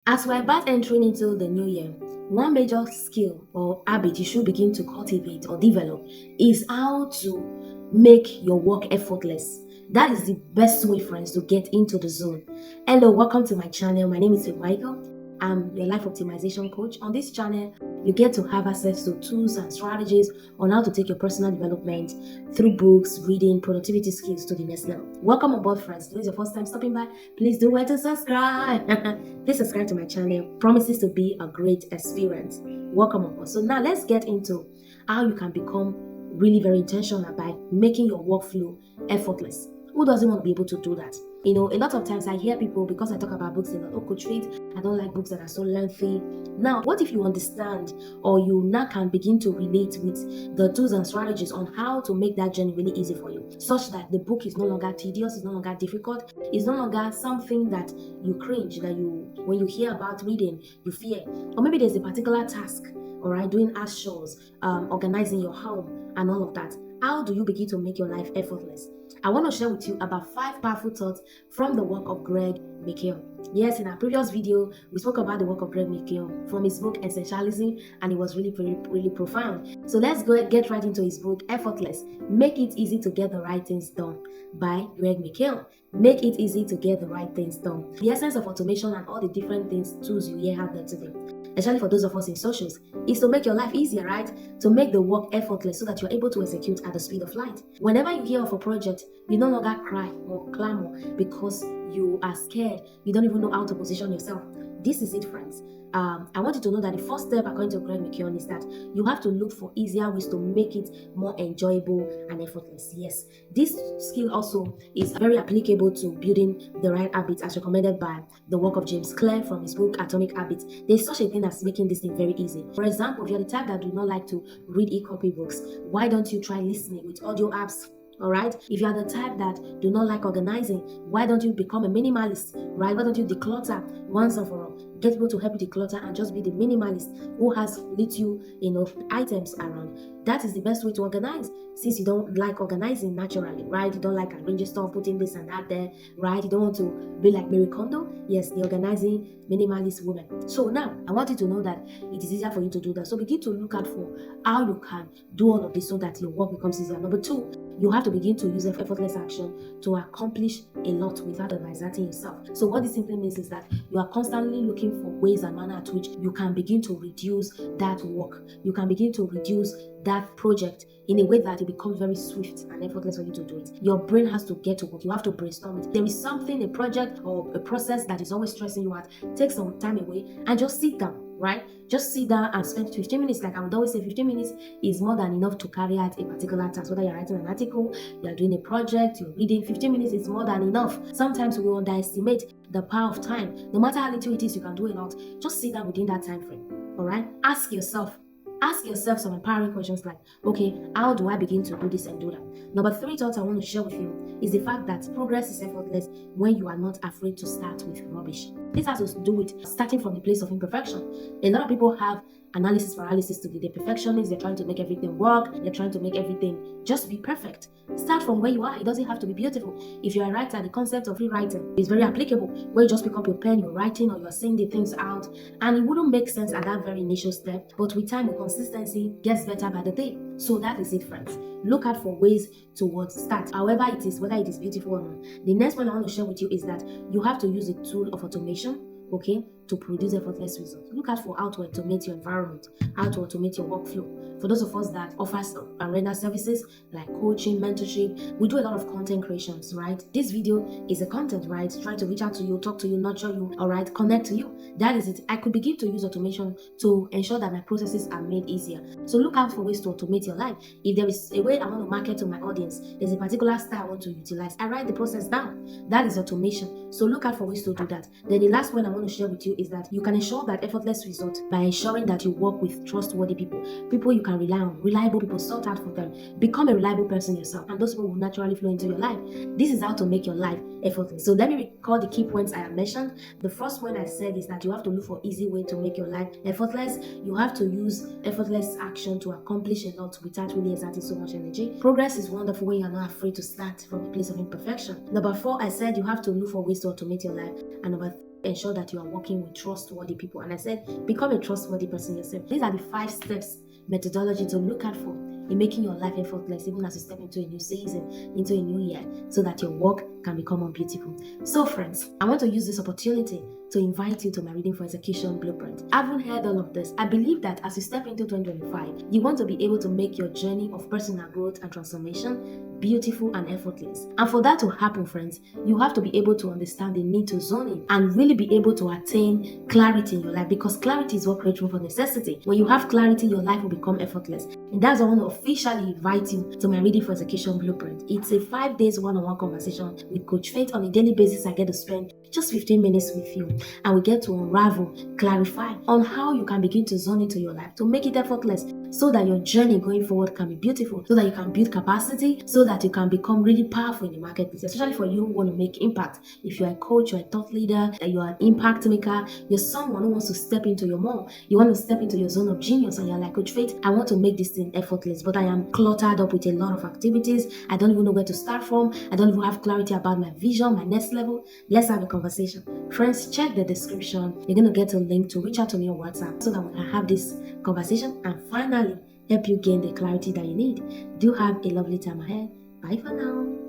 As we're about entering into the new year, one major skill or habit you should begin to cultivate or develop is how to make your work effortless. That is the best way, friends, to get into the zone. Hello, welcome to my channel. My name is Michael. I'm your life optimization coach. On this channel, you get to have access to tools and strategies on how to take your personal development through books, reading, productivity skills to the next level. Welcome aboard, friends. If this is your first time stopping by, please do where to subscribe. Please subscribe to my channel. Promises to be a great experience. Welcome aboard. So now let's get into how you can become really very intentional by making your workflow effortless. Who doesn't want to be able to do that? You know, a lot of times I hear people, because I talk about books, they're like, oh, Coach Faith, I don't like books that are so lengthy. Now, what if you understand or you now can begin to relate with the tools and strategies on how to make that journey really easy for you, such that the book is no longer tedious, it's no longer difficult, it's no longer something that you cringe, that when you hear about reading, you fear. Or maybe there's a particular task, all right, doing house chores, organizing your home, and all of that. How do you begin to make your life effortless? I want to share with you about 5 powerful thoughts from the work of McKeown. Yes, in our previous video, we spoke about the work of McKeown from his book Essentialism, and it was really profound. So let's get right into his book Effortless. Make it easy to get the right things done by McKeown. Make it easy to get the right things done. The essence of automation and all the different tools you hear out there today, especially for those of us in socials, is to make your life easier, right? To make the work effortless so that you're able to execute at the speed of light. Whenever you hear of a project, you no longer cry or clamor because you are scared. You don't even know how to position yourself. This is it, friends. I want you to know that the first step, according to McKeown, is that you have to look for easier ways to make it more enjoyable and effortless. Yes, this skill also is very applicable to building the right habits, as recommended by the work of James Clear from his book Atomic Habits. There's such a thing as making this thing very easy. For example, if you're the type that do not like to read e-copy books, why don't you try listening with audio apps? All right, if you are the type that do not like organizing, why don't you become a minimalist? Right, why don't you declutter once and for all? Get people to help you declutter and just be the minimalist who has little items around. That is the best way to organize, since you don't like organizing naturally, right? You don't like arranging stuff, putting this and that there, right? You don't want to be like Mary Kondo, yes, the organizing minimalist woman. So now I want you to know that it is easier for you to do that. So begin to look out for how you can do all of this so that your work becomes easier. Number 2, you have to begin to use effortless action to accomplish a lot without exerting yourself. So what this simply means is that you are constantly looking for ways and manner at which you can begin to reduce that work. You can begin to reduce that project in a way that it becomes very swift and effortless for you to do it. Your brain has to get to work. You have to brainstorm it. There is something, a project or a process that is always stressing you out. Take some time away and just sit down, right? Just sit down and spend 15 minutes. Like I would always say, 15 minutes is more than enough to carry out a particular task. Whether you're writing an article, you're doing a project, you're reading, 15 minutes is more than enough. Sometimes we underestimate the power of time. No matter how little it is, you can do a lot. Just sit down within that time frame. All right? Ask yourself some empowering questions like, okay, how do I begin to do this and do that? Number 3 thoughts I want to share with you is the fact that progress is effortless when you are not afraid to start with rubbish. This has to do with starting from the place of imperfection. A lot of people have analysis paralysis to the perfectionists. They're trying to make everything work. They're trying to make everything just be perfect. Start from where you are. It doesn't have to be beautiful. If you're a writer, the concept of rewriting is very applicable, where you just pick up your pen, you're writing, or you're saying the things out, and it wouldn't make sense at that very initial step, but with time and consistency gets better by the day. So that is it, friends. Look out for ways towards start, however it is, whether it is beautiful or not. The next one I want to share with you is that you have to use a tool of automation, okay, to produce effortless results. Look out for how to automate your environment, how to automate your workflow. For those of us that offer and render services like coaching, mentorship, we do a lot of content creations, right? This video is a content, right? Trying to reach out to you, talk to you, nurture you, all right, connect to you. That is it. I could begin to use automation to ensure that my processes are made easier. So look out for ways to automate your life. If there is a way I want to market to my audience, there's a particular style I want to utilize, I write the process down. That is automation. So look out for ways to do that. Then the last one I want to share with you is that you can ensure that effortless result by ensuring that you work with trustworthy people you can rely on, reliable people, sort out for them. Become a reliable person yourself, and those people will naturally flow into your life. This is how to make your life effortless. So let me recall the key points I have mentioned. The first one I said is that you have to look for easy way to make your life effortless. You have to use effortless action to accomplish a lot without really exerting so much energy. Progress is wonderful when you're not afraid to start from a place of imperfection. Number 4, I said you have to look for ways to automate your life. And number ensure that you are working with trustworthy people. And I said, become a trustworthy person yourself. These are the 5 steps methodology to look out for in making your life effortless, even as you step into a new season, into a new year, so that your work can become more beautiful. So, friends, I want to use this opportunity to invite you to my Reading for Execution Blueprint. Having heard all of this, I believe that as you step into 2025, you want to be able to make your journey of personal growth and transformation beautiful and effortless. And for that to happen, friends, you have to be able to understand the need to zone in and really be able to attain clarity in your life, because clarity is what creates room for necessity. When you have clarity, your life will become effortless. And that's why I want to officially invite you to my Reading for Execution Blueprint. It's a 5 days one-on-one conversation with Coach Faith. On a daily basis, I get to spend just 15 minutes with you, and we get to unravel, clarify on how you can begin to zone into your life to make it effortless, so that your journey going forward can be beautiful, so that you can build capacity, so that you can become really powerful in the marketplace, especially for you who want to make impact. If you're a coach, you're a thought leader, you're an impact maker, you're someone who wants to step into your mall, you want to step into your zone of genius, and you're like, Coach Faith, I want to make this thing effortless, but I am cluttered up with a lot of activities. I don't even know where to start from. I don't even have clarity about my vision, my next level. Let's have a conversation. Friends, check the description. You're going to get a link to reach out to me on WhatsApp so that we can have this conversation and finally help you gain the clarity that you need. Do have a lovely time ahead. Bye for now.